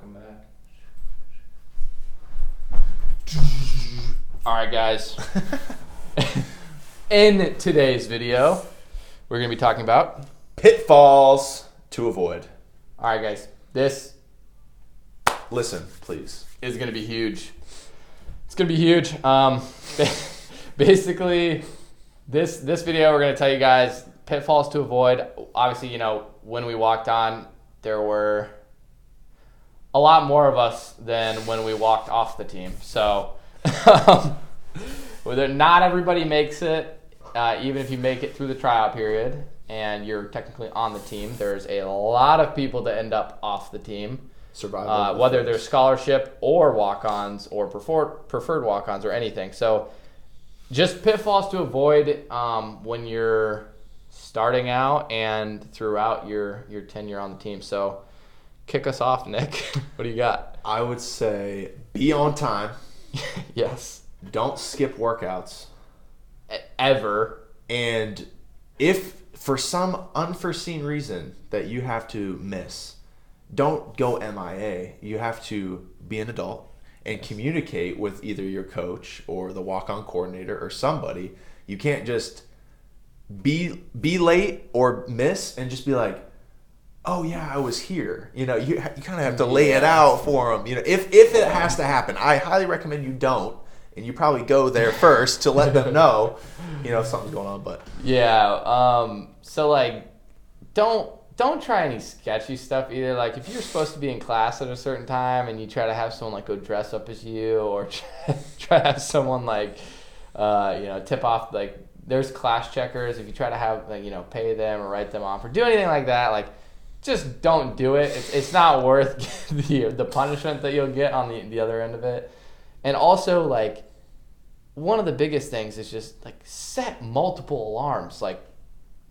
Welcome back. All right, guys. In today's video, we're going to be talking about pitfalls to avoid. All right, guys. This Listen, please. is going to be huge. It's going to be huge. Basically, this video, we're going to tell you guys pitfalls to avoid. Obviously, when we walked on, there were a lot more of us than when we walked off the team. So, not everybody makes it, even if you make it through the tryout period and you're technically on the team. There's a lot of people that end up off the team. Survival. Whether they're scholarship or walk-ons or preferred walk-ons or anything. So, just pitfalls to avoid when you're starting out and throughout your tenure on the team. So, kick us off, Nick. What do you got? I would say be on time. Yes. Don't skip workouts. Ever. And if for some unforeseen reason that you have to miss, don't go MIA. You have to be an adult and communicate with either your coach or the walk-on coordinator or somebody. You can't just be late or miss and just be like, oh yeah, I was here. You kind of have to lay it out for them. If it has to happen, I highly recommend you don't, and you probably go there first to let them know, if something's going on. But so don't try any sketchy stuff either. Like if you're supposed to be in class at a certain time and you try to have someone go dress up as you, or try to have someone tip off, there's class checkers. If you try to have pay them or write them off or do anything like that, just don't do it. It's not worth the punishment that you'll get on the other end of it. And also, one of the biggest things is just, set multiple alarms.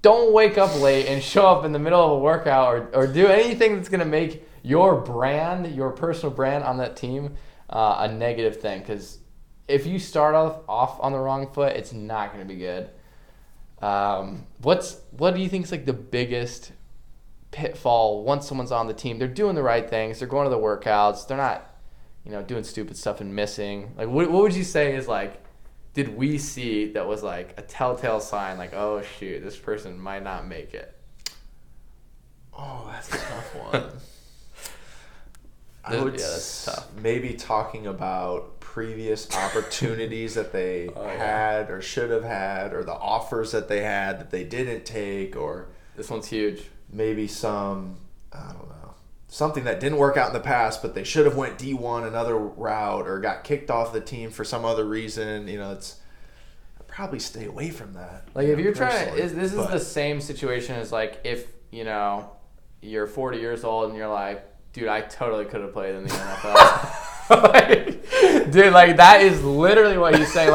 Don't wake up late and show up in the middle of a workout or do anything that's going to make your brand, your personal brand on that team, a negative thing. Because if you start off on the wrong foot, it's not going to be good. What do you think is, the biggest pitfall once someone's on the team? They're doing the right things, they're going to the workouts, they're not doing stupid stuff and missing. What would you say is did we see that was a telltale sign, oh shoot, this person might not make it? Oh, that's a tough one. That's tough. Maybe talking about previous opportunities that they had or should have had, or the offers that they had that they didn't take, or this one's huge. Maybe something that didn't work out in the past, but they should have went D1 another route or got kicked off the team for some other reason. I'd probably stay away from that. If you're trying to, this is the same situation as if you're 40 years old and you're like, dude, I totally could have played in the NFL. Dude, that is literally what you say.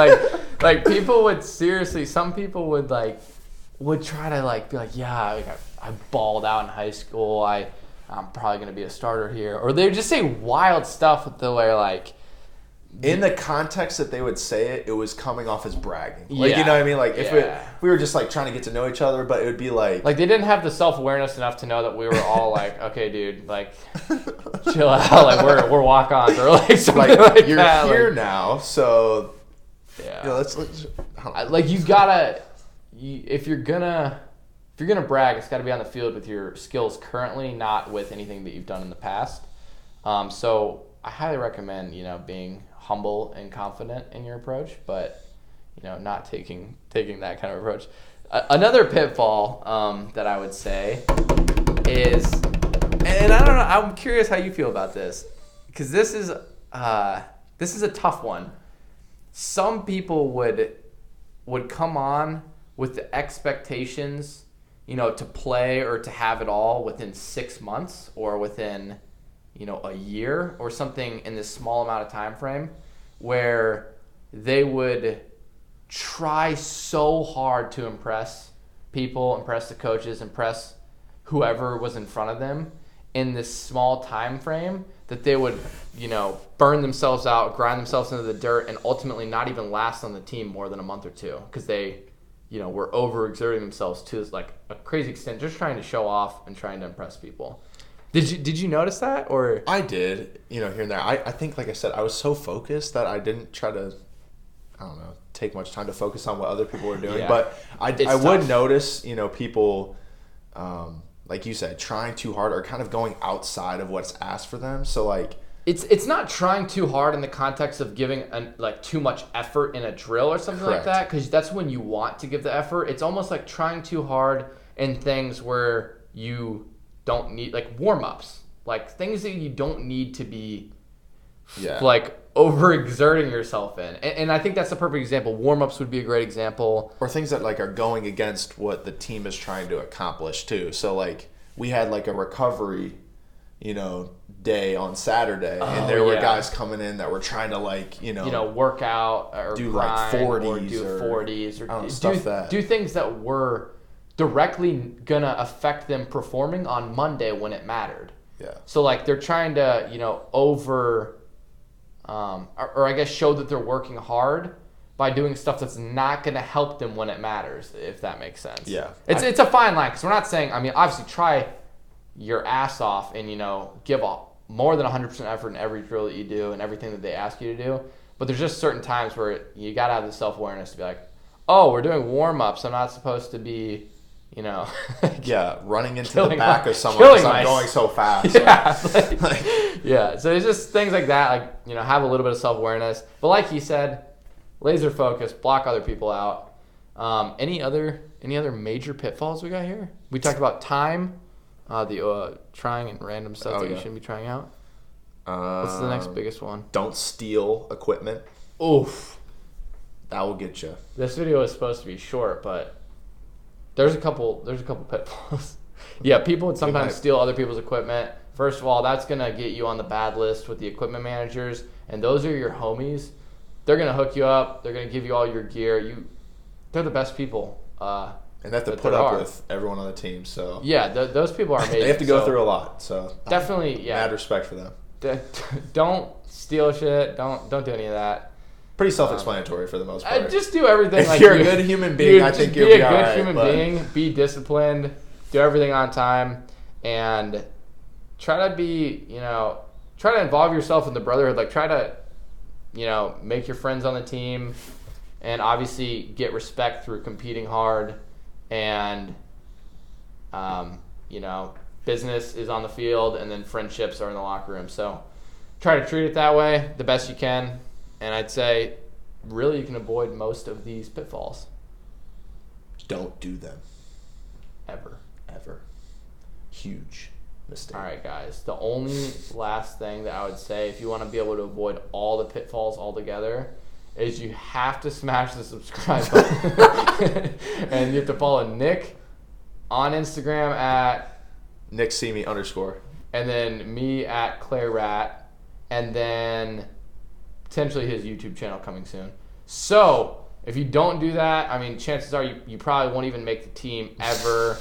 People would seriously, some people would try to be yeah, I balled out in high school. I'm probably going to be a starter here. Or they would just say wild stuff with the way in the context that they would say it, it was coming off as bragging. Yeah. You know what I mean? If we were just trying to get to know each other, but it would be they didn't have the self-awareness enough to know that we were all okay, dude, chill out. We're walk-ons or something you're that. Here now, so yeah. Let's you gotta, if you're gonna brag, it's got to be on the field with your skills currently, not with anything that you've done in the past. So I highly recommend, being humble and confident in your approach, but, not taking that kind of approach. Another pitfall that I would say is, and I don't know, I'm curious how you feel about this, because this is a tough one. Some people would come on with the expectations to play or to have it all within 6 months or within, a year or something in this small amount of time frame, where they would try so hard to impress people, impress the coaches, impress whoever was in front of them in this small time frame that they would, burn themselves out, grind themselves into the dirt, and ultimately not even last on the team more than a month or two because they were overexerting themselves to a crazy extent, just trying to show off and trying to impress people. Did you notice that or? I did, here and there. I think, like I said, I was so focused that I didn't try to, I don't know, take much time to focus on what other people were doing. Yeah. But I It's would tough. notice, people, like you said, trying too hard or kind of going outside of what's asked for them. So, like, It's not trying too hard in the context of giving too much effort in a drill or something like Correct. that, because that's when you want to give the effort. It's almost like trying too hard in things where you don't need, like warm-ups, like things that you don't need to be like overexerting yourself in. And I think that's the perfect example. Warm-ups would be a great example. Or things that like are going against what the team is trying to accomplish too. So like we had like a recovery, day on Saturday, and there were guys coming in that were trying to like work out or do grind like 40s or do or 40s or I don't know, stuff that do things that were directly gonna affect them performing on Monday when it mattered. Yeah. So like they're trying to or I guess show that they're working hard by doing stuff that's not going to help them when it matters, if that makes sense. Yeah. It's a fine line, because we're not saying, obviously try your ass off and, give more than 100% effort in every drill that you do and everything that they ask you to do. But there's just certain times where you got to have the self-awareness to be like, oh, we're doing warm-ups. I'm not supposed to be, running into the back of someone killing because I'm going so fast. Yeah, yeah. So it's just things like that, like, have a little bit of self-awareness. But like he said, laser focus, block other people out. Any other major pitfalls we got here? We talked about time, the trying and random stuff that you shouldn't be trying out. What's the next biggest one? Don't steal equipment. Oof. That will get you. This video is supposed to be short, but there's a couple pitfalls. Yeah, people would sometimes steal other people's equipment. First of all, that's gonna get you on the bad list with the equipment managers, and those are your homies. They're gonna hook you up. They're gonna give you all your gear. They're the best people. And they have to put up with everyone on the team. So yeah, those people are amazing. They have to go through a lot. So definitely, yeah. Mad respect for them. Don't steal shit. Don't do any of that. Pretty self-explanatory for the most part. Just do everything. If you're a good human being, I think you'll be all right. Be a good human being. Be disciplined. Do everything on time, and try to be, try to involve yourself in the brotherhood. Like try to, make your friends on the team, and obviously get respect through competing hard, and, business is on the field, and then friendships are in the locker room. So try to treat it that way the best you can. And I'd say, really, you can avoid most of these pitfalls. Don't do them. Ever. Huge mistake. All right, guys. The only last thing that I would say, if you want to be able to avoid all the pitfalls altogether, is you have to smash the subscribe button. And you have to follow Nick on Instagram at NickSeamy_. And then me at ClaireRat. And then potentially his YouTube channel coming soon. So if you don't do that, chances are you probably won't even make the team ever.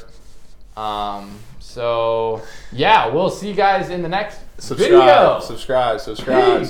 So yeah, we'll see you guys in the next video. Subscribe. Peace.